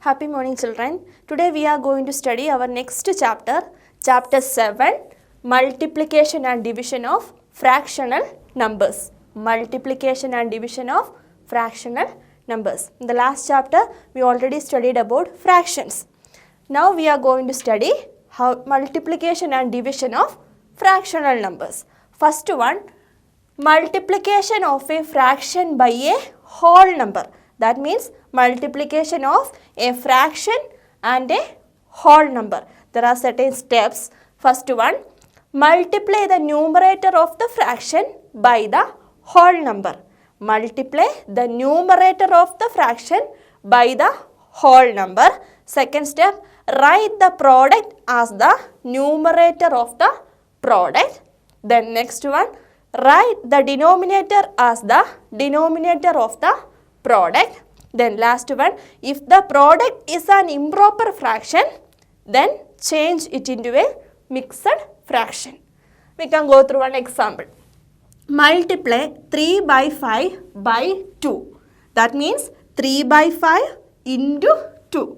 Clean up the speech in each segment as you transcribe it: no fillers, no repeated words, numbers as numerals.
Happy morning, children. Today we are going to study our next chapter, chapter 7, multiplication and division of fractional numbers. Multiplication and division of fractional numbers. In the last chapter, we already studied about fractions. Now we are going to study how multiplication and division of fractional numbers. First one, multiplication of a fraction by a whole number. That means multiplication of a fraction and a whole number. There are certain steps. First one, multiply the numerator of the fraction by the whole number. Multiply the numerator of the fraction by the whole number. Second step, write the product as the numerator of the product. Then next one, write the denominator as the denominator of the product. Then last one, if the product is an improper fraction, then change it into a mixed fraction. We can go through one example. Multiply 3 by 5 by 2. That means 3 by 5 into 2.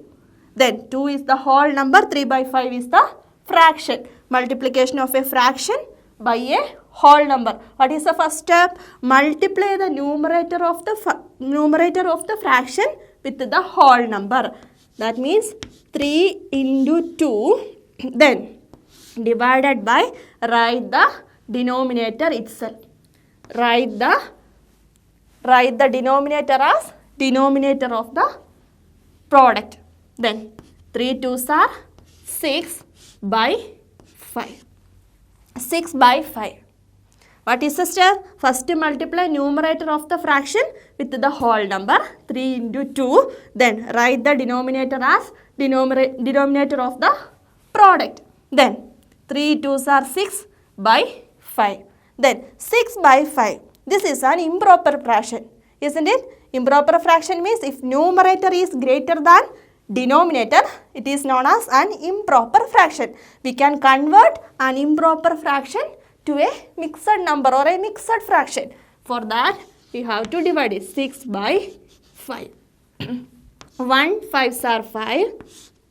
Then 2 is the whole number, 3 by 5 is the fraction. Multiplication of a fraction by a whole number. What is the first step? Multiply the numerator of the fraction with the whole number. That means 3 into 2, then divided by, write the denominator itself. Write the denominator as denominator of the product. Then 3 2s are 6 by 5. 6 by 5. What is the step? First multiply numerator of the fraction with the whole number, 3 into 2. Then write the denominator as denominator of the product. Then 3 2s are 6 by 5. Then 6 by 5. This is an improper fraction, isn't it? Improper fraction means if numerator is greater than denominator, it is known as an improper fraction. We can convert an improper fraction to a mixed number or a mixed fraction. For that, we have to divide it. 6 by 5. 1 5s are 5.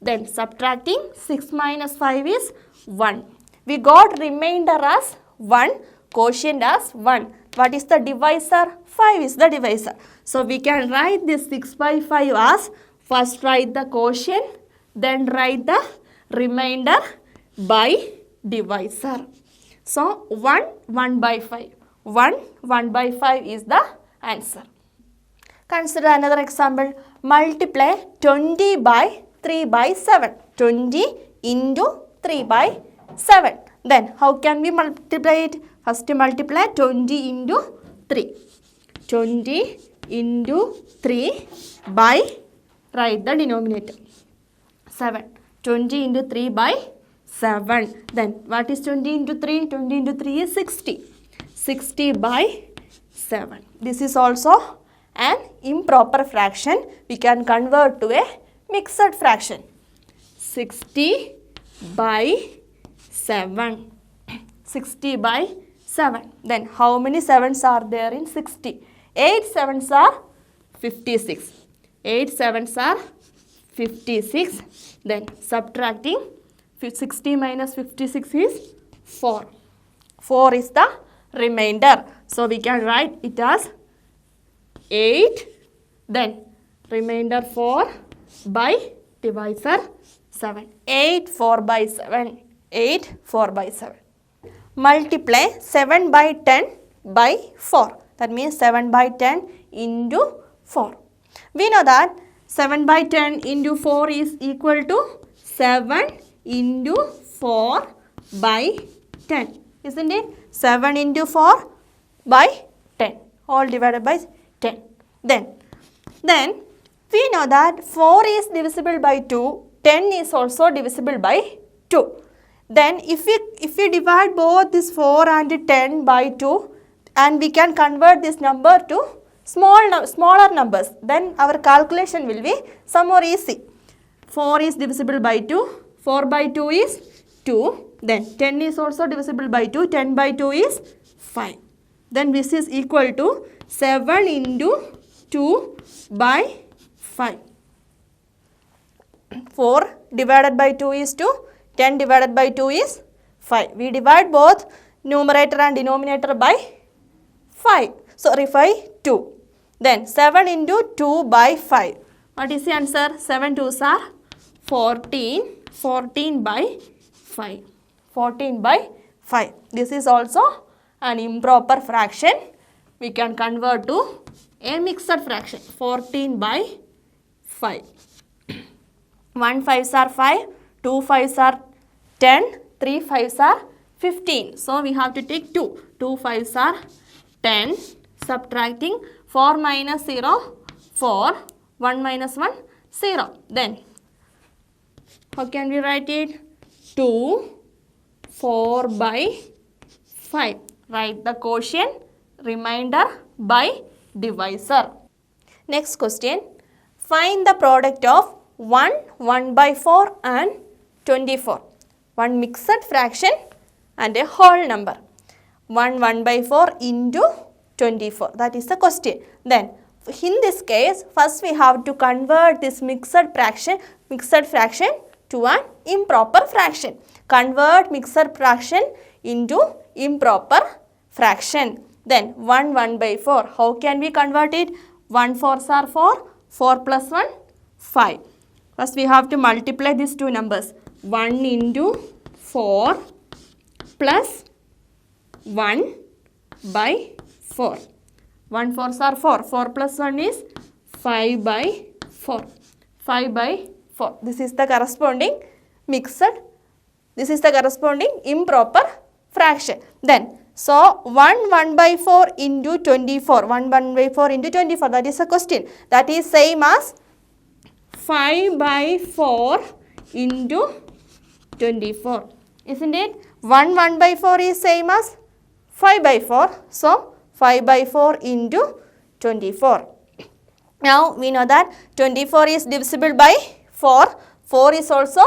Then subtracting 6 minus 5 is 1. We got remainder as 1, quotient as 1. What is the divisor? 5 is the divisor. So we can write this 6 by 5 as, first write the quotient, then write the remainder by divisor. So 1 by 5. 1 by 5 is the answer. Consider another example. Multiply 20 by 3 by 7. 20 into 3 by 7. Then how can we multiply it? First multiply 20 into 3. 20 into 3 by, write the denominator, 7. 20 into 3 by 7. Then what is 20 into 3? 20 into 3 is 60. 60 by 7. This is also an improper fraction. We can convert to a mixed fraction. 60 by 7. 60 by 7. Then how many 7s are there in 60? 8 7s are 56. 8 7s are 56. Then subtracting 60 minus 56 is 4. 4 is the remainder. So we can write it as 8. Then remainder 4 by divisor 7. 8 4 by 7. 8 4 by 7. Multiply 7 by 10 by 4. That means 7 by 10 into 4. We know that 7 by 10 into 4 is equal to 7 into 4 by 10. Isn't it? 7 into 4 by 10. All divided by 10. Then we know that 4 is divisible by 2. 10 is also divisible by 2. Then if we divide both this 4 and 10 by 2, and we can convert this number to smaller numbers, then our calculation will be some more easy. 4 is divisible by 2. 4 by 2 is 2. Then 10 is also divisible by 2. 10 by 2 is 5. Then this is equal to 7 into 2 by 5. 4 divided by 2 is 2. 10 divided by 2 is 5. We divide both numerator and denominator by 5. Sorry, 2. Then 7 into 2 by 5. What is the answer? 7 2s are 14. 14 by 5. 14 by 5. This is also an improper fraction. We can convert to a mixed fraction. 14 by 5. 1 5s are 5. 2 5s are 10. 3 5s are 15. So we have to take 2. 2 5s are 10. Subtracting 4 minus 0, 4. 1 minus 1, 0. Then, how can we write it? 2, 4 by 5. Write the quotient, remainder by divisor. Next question. Find the product of 1, 1 by 4 and 24. One mixed fraction and a whole number. 1, 1 by 4 into 24. That is the question. Then, in this case, first we have to convert this mixed fraction to an improper fraction. Convert mixed fraction into improper fraction. Then 1 1 by 4. How can we convert it? 1 4s are 4. 4 plus 1, 5. First we have to multiply these two numbers. 1 into 4 plus 1 by 4. 1 4s are 4. 4 plus 1 is 5 by 4. 5 by 4. This is the corresponding mixed. This is the corresponding improper fraction. Then, so 1 1 by 4 into 24. 1 1 by 4 into 24. That is the question. That is same as 5 by 4 into 24. Isn't it? 1 1 by 4 is same as 5 by 4. So, 5 by 4 into 24. Now, we know that 24 is divisible by 4. 4 is also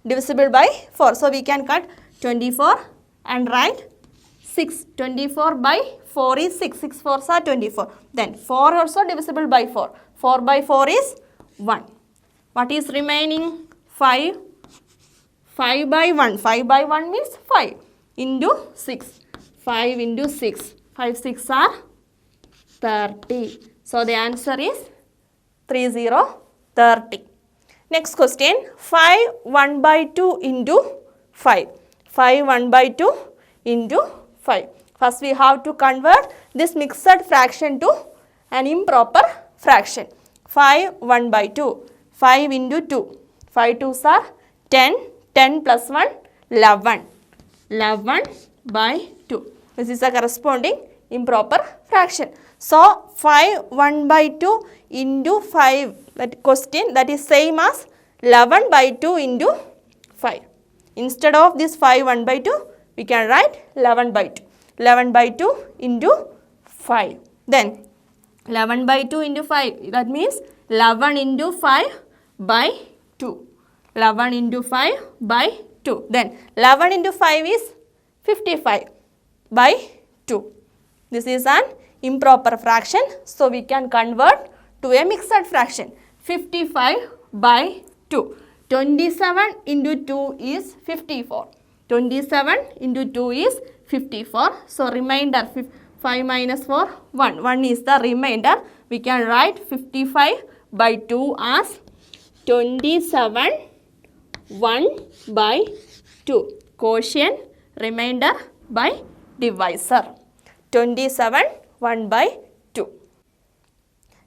divisible by 4. So, we can cut 24 and write 6. 24 by 4 is 6. 6 4s are 24. Then, 4 also divisible by 4. 4 by 4 is 1. What is remaining? 5. 5 by 1. 5 by 1 means 5 into 6. 5 into 6. 5 6 are 30. So, the answer is 30. Next question. 5 1 by 2 into 5. 5 1 by 2 into 5. First, we have to convert this mixed fraction to an improper fraction. 5 1 by 2. 5 into 2. 5 2s are 10. 10 plus 1, 11. 11 by 2. This is the corresponding improper fraction. So, 5 1 by 2 into 5, that question, that is same as 11 by 2 into 5. Instead of this 5 1 by 2, we can write 11 by 2. 11 by 2 into 5. Then, 11 by 2 into 5, that means 11 into 5 by 2. 11 into 5 by 2. Then, 11 into 5 is 55 by 2. This is an improper fraction. So, we can convert to a mixed fraction. 55 by 2. 27 into 2 is 54. 27 into 2 is 54. So, remainder 5 minus 4, 1. 1 is the remainder. We can write 55 by 2 as 27 1 by 2. Quotient, remainder by divisor. 27 1 by 2.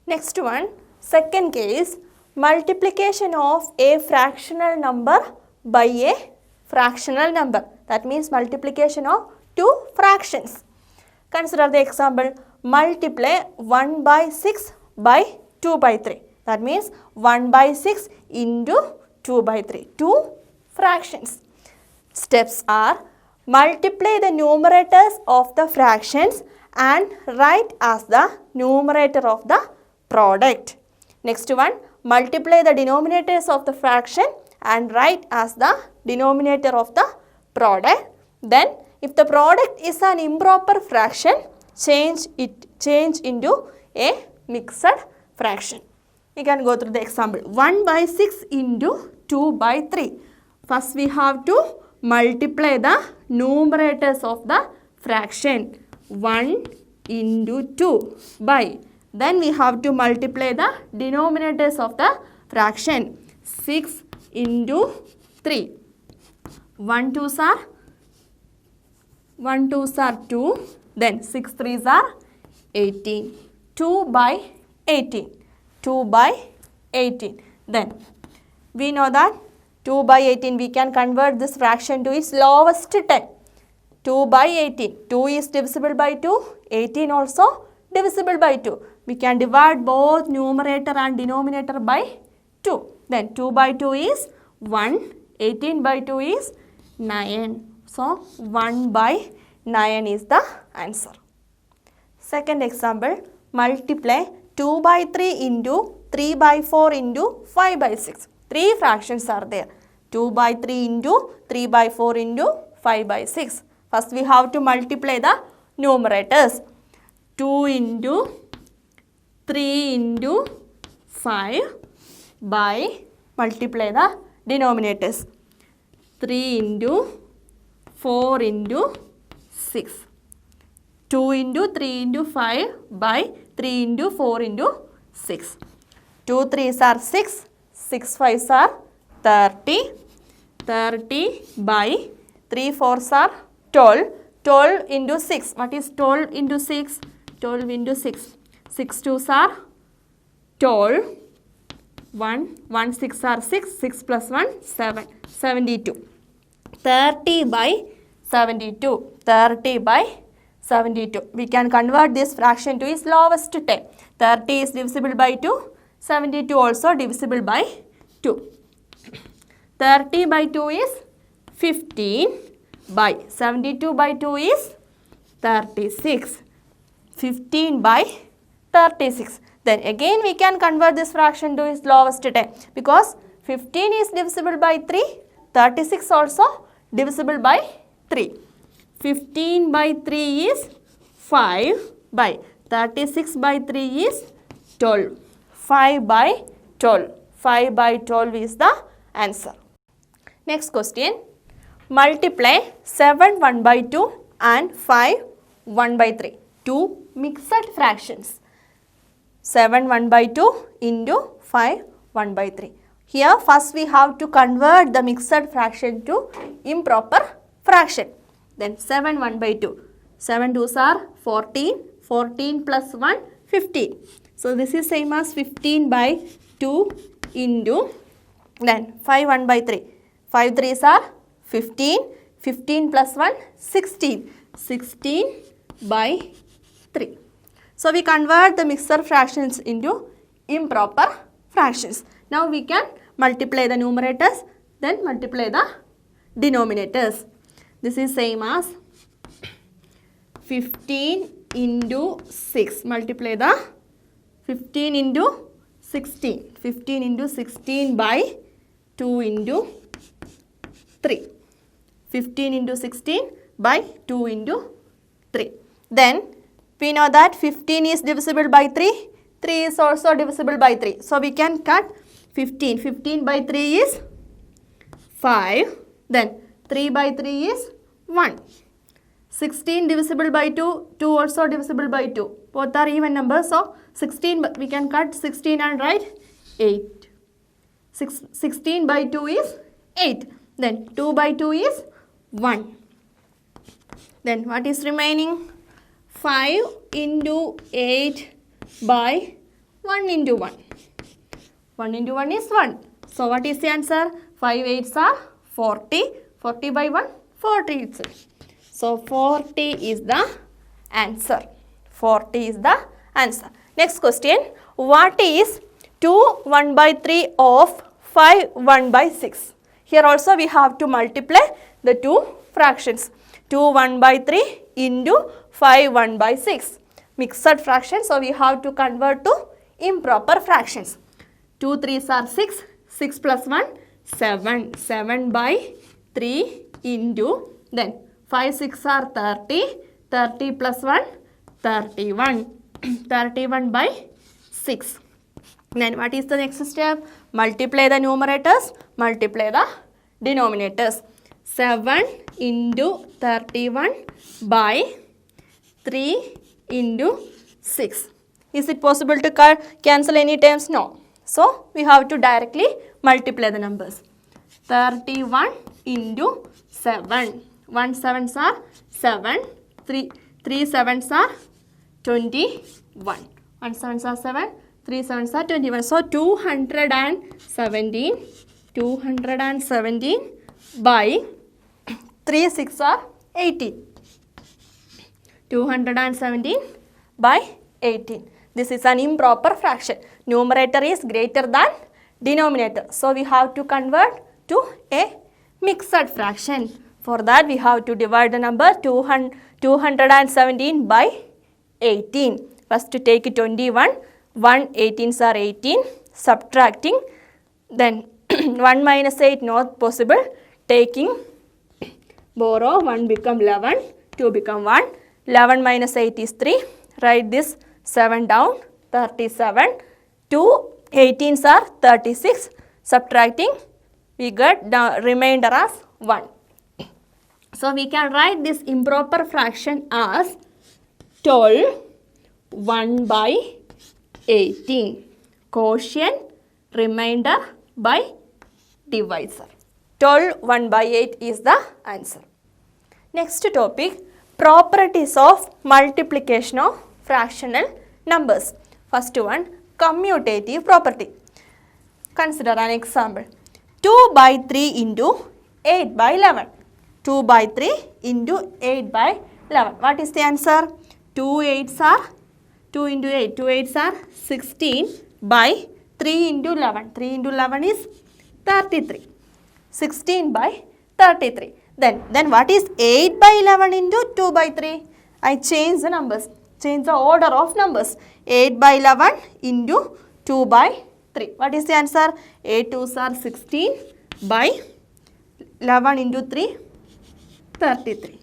Next one, second case, multiplication of a fractional number by a fractional number. That means multiplication of two fractions. Consider the example, multiply 1 by 6 by 2 by 3. That means 1 by 6 into 2 by 3. Two fractions. Steps are, multiply the numerators of the fractions and write as the numerator of the product. Next one, multiply the denominators of the fraction and write as the denominator of the product. Then, if the product is an improper fraction, change into a mixed fraction. We can go through the example. 1 by 6 into 2 by 3. First we have to multiply the numerators of the fraction. 1 into 2 by. Then we have to multiply the denominators of the fraction. 6 into 3. 1 2s are 2. Then 6 3s are 18. 2 by 18. 2 by 18. Then we know that 2 by 18 we can convert this fraction to its lowest term. 2 by 18. 2 is divisible by 2. 18 also divisible by 2. We can divide both numerator and denominator by 2. Then 2 by 2 is 1. 18 by 2 is 9. So 1 by 9 is the answer. Second example, multiply 2 by 3 into 3 by 4 into 5 by 6. Three fractions are there. 2 by 3 into 3 by 4 into 5 by 6. First we have to multiply the numerators. 2 into 3 into 5 by multiply the denominators. 3 into 4 into 6. 2 into 3 into 5 by 3 into 4 into 6. 2 3s are 6. 6 5s are 30. 30 by 3 4s are 12. 12 into 6. What is 12 into 6? 12 into 6. 6 2s are 12. 1 6 are 6. 6 plus 1 7. 72. 30 by 72. 30 by 72. We can convert this fraction to its lowest term. 30 is divisible by 2. 72 also divisible by 2. 30 by 2 is 15 by 72 by 2 is 36. 15 by 36. Then again we can convert this fraction to its lowest term because 15 is divisible by 3. 36 also divisible by 3. 15 by 3 is 5 by 36 by 3 is 12. 5 by 12. 5 by 12 is the answer. Next question. Multiply 7 1 by 2 and 5 1 by 3. Two mixed fractions. 7 1 by 2 into 5 1 by 3. Here first we have to convert the mixed fraction to improper fraction. Then 7 1 by 2. 7 2s are 14. 14 plus 1 15. So this is same as 15 by 2 into then 5 1 by 3. 5 3s are 15. 15 plus 1 16. 16 by 3. So we convert the mixed fractions into improper fractions. Now we can multiply the numerators, then multiply the denominators. This is same as 15 into 6. Multiply the 15 into 16. 15 into 16 by 2 into 3. 15 into 16 by 2 into 3. Then we know that 15 is divisible by 3. 3 is also divisible by 3. So we can cut 15. 15 by 3 is 5. Then 3 by 3 is 1. 16 divisible by 2. 2 also divisible by 2. Both are even numbers. So 16, we can cut 16 and write 8. 16 by 2 is 8. Then 2 by 2 is 1. Then what is remaining? 5 into 8 by 1 into 1. 1 into 1 is 1. So what is the answer? 5 8s are 40. 40 by 1, 40 itself. So 40 is the answer. 40 is the answer. Next question. What is 2 1 by 3 of 5 1 by 6? Here also we have to multiply the two fractions. 2 1 by 3 into 5 1 by 6. Mixed fraction, so we have to convert to improper fractions. 2 3s are 6. 6 plus 1, 7. 7 by 3 into, then 5 6 are 30. 30 plus 1, 31. 31 by 6. Then what is the next step? Multiply the numerators, multiply the denominators. 7 into 31 by 3 into 6. Is it possible to cancel any terms? No. So, we have to directly multiply the numbers. 31 into 7. 1 7s are 7. 3 7s are 21. 1 7s are 7. 3 7s are 21. So, 217. 217 by 3 6 are 18. 217 by 18. This is an improper fraction. Numerator is greater than denominator. So, we have to convert to a mixed fraction. For that, we have to divide the number 217 by 18. First, to take 21. 1 18s are 18. Subtracting. Then, 1 minus 8 not possible. Taking, borrow, 1 become 11. 2 become 1. 11 minus 8 is 3. Write this 7 down. 37. 2 18s are 36. Subtracting, we get the remainder as 1. So, we can write this improper fraction as 12 1 by 18. Quotient, remainder by divisor. 12 1 by 8 is the answer. Next topic, properties of multiplication of fractional numbers. First one, commutative property. Consider an example. 2 by 3 into 8 by 11. 2 by 3 into 8 by 11. What is the answer? 2 8s are 2 into 8. 2 8s are 16 by 3 into 11. 3 into 11 is 33. 16 by 33. Then what is 8 by 11 into 2 by 3? I change the numbers. Change the order of numbers. 8 by 11 into 2 by 3. What is the answer? 8 2s are 16 by 11 into 3, 33.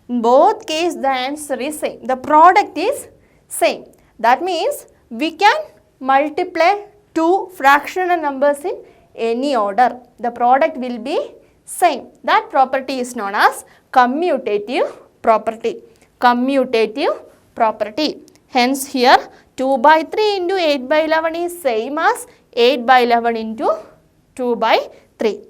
In both cases, the answer is same. The product is same. That means we can multiply two fractional numbers in any order. The product will be same. That property is known as commutative property. Commutative property. Hence here 2 by 3 into 8 by 11 is same as 8 by 11 into 2 by 3.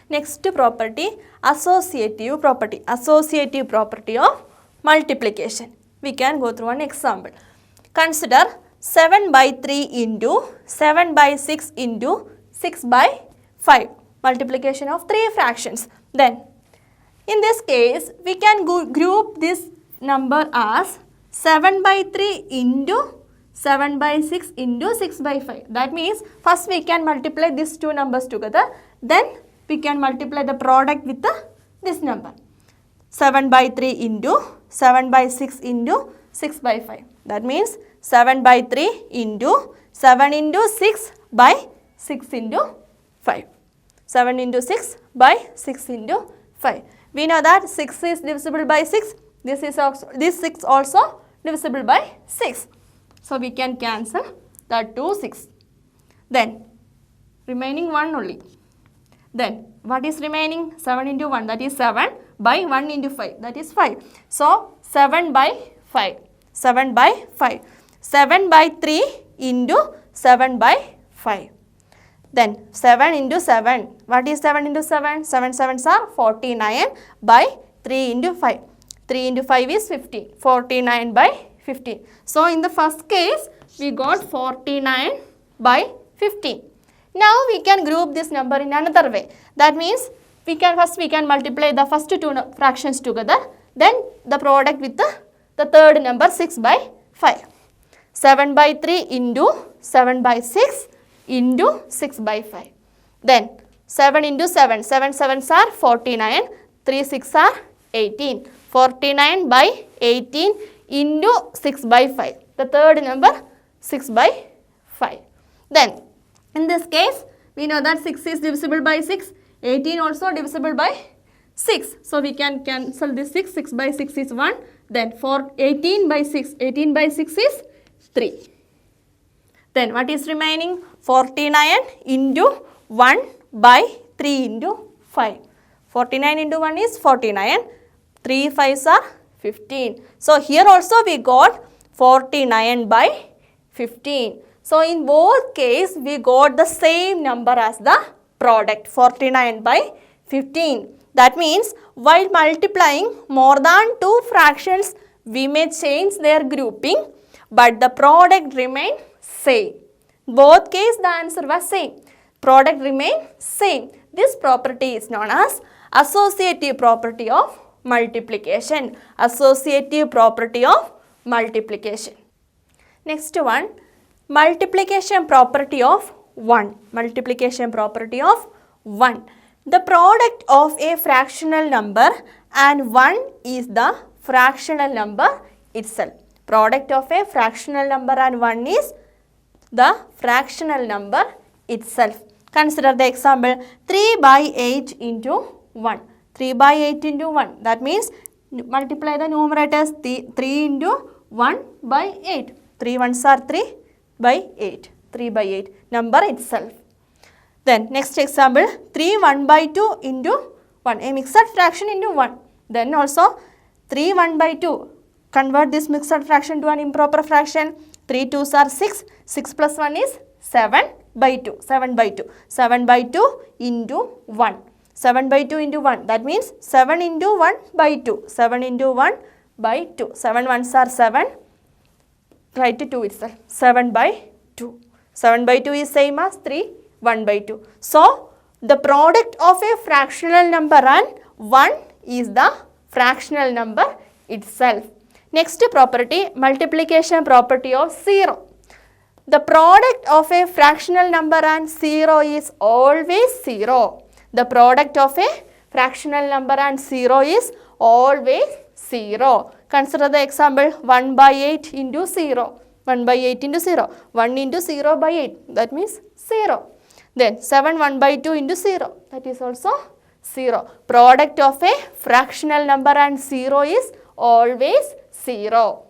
Next property, associative property. Associative property of multiplication. We can go through one example. Consider 7 by 3 into 7 by 6 into 6 by 5. Multiplication of three fractions. Then, in this case, we can group this number as 7 by 3 into 7 by 6 into 6 by 5. That means, first we can multiply these two numbers together. Then, we can multiply the product with this number. 7 by 3 into 7 by 6 into 6 by 5. That means, 7 by 3 into 7 into 6 by 6 into 5. 7 into 6 by 6 into 5. We know that 6 is divisible by 6. This 6 also divisible by 6. So, we can cancel that 2 6. Then, remaining 1 only. Then, what is remaining? 7 into 1, that is 7 by 1 into 5, that is 5. So, 7 by 5. 7 by 5. 7 by 3 into 7 by 5. Then 7 into 7. What is 7 into 7? 7 7s are 49 by 3 into 5. 3 into 5 is 15. 49 by 15. So, in the first case, we got 49 by 15. Now, we can group this number in another way. That means, we can multiply the first two fractions together. Then, the product with the third number 6 by 5. 7 by 3 into 7 by 6 into 6 by 5. Then 7 into 7. 7 7s are 49. 3 6 are 18. 49 by 18 into 6 by 5. The third number 6 by 5. Then in this case, we know that 6 is divisible by 6. 18 also divisible by 6. So we can cancel this 6. 6 by 6 is 1. Then for 18 by 6. 18 by 6 is 3. Then what is remaining? 49 into 1 by 3 into 5. 49 into 1 is 49. 3 5s are 15. So here also we got 49 by 15. So in both cases we got the same number as the product, 49 by 15. That means while multiplying more than two fractions, we may change their grouping, but the product remain same. Both cases the answer was same. Product remain same. This property is known as associative property of multiplication. Associative property of multiplication. Next one, multiplication property of 1. Multiplication property of 1. The product of a fractional number and 1 is the fractional number itself. Product of a fractional number and 1 is the fractional number itself. Consider the example 3 by 8 into 1. 3 by 8 into 1. That means multiply the numerators 3 into 1 by 8. 3 ones are 3 by 8. 3 by 8 number itself. Then next example 3 1 by 2 into 1. A mixed fraction into 1. Then also 3 1 by 2. Convert this mixed fraction to an improper fraction. 3 2s are 6. 6 plus 1 is 7 by 2. 7 by 2. 7 by 2 into 1. 7 by 2 into 1. That means 7 into 1 by 2. 7 into 1 by 2. 7 ones are 7. Write to 2 itself. 7 by 2. 7 by 2 is same as 3. 1 by 2. So, the product of a fractional number and 1 is the fractional number itself. Next property, multiplication property of 0. The product of a fractional number and 0 is always 0. The product of a fractional number and 0 is always 0. Consider the example 1 by 8 into 0. 1 by 8 into 0. 1 into 0 by 8. That means 0. Then 7 1 by 2 into 0. That is also 0. Product of a fractional number and 0 is always 0.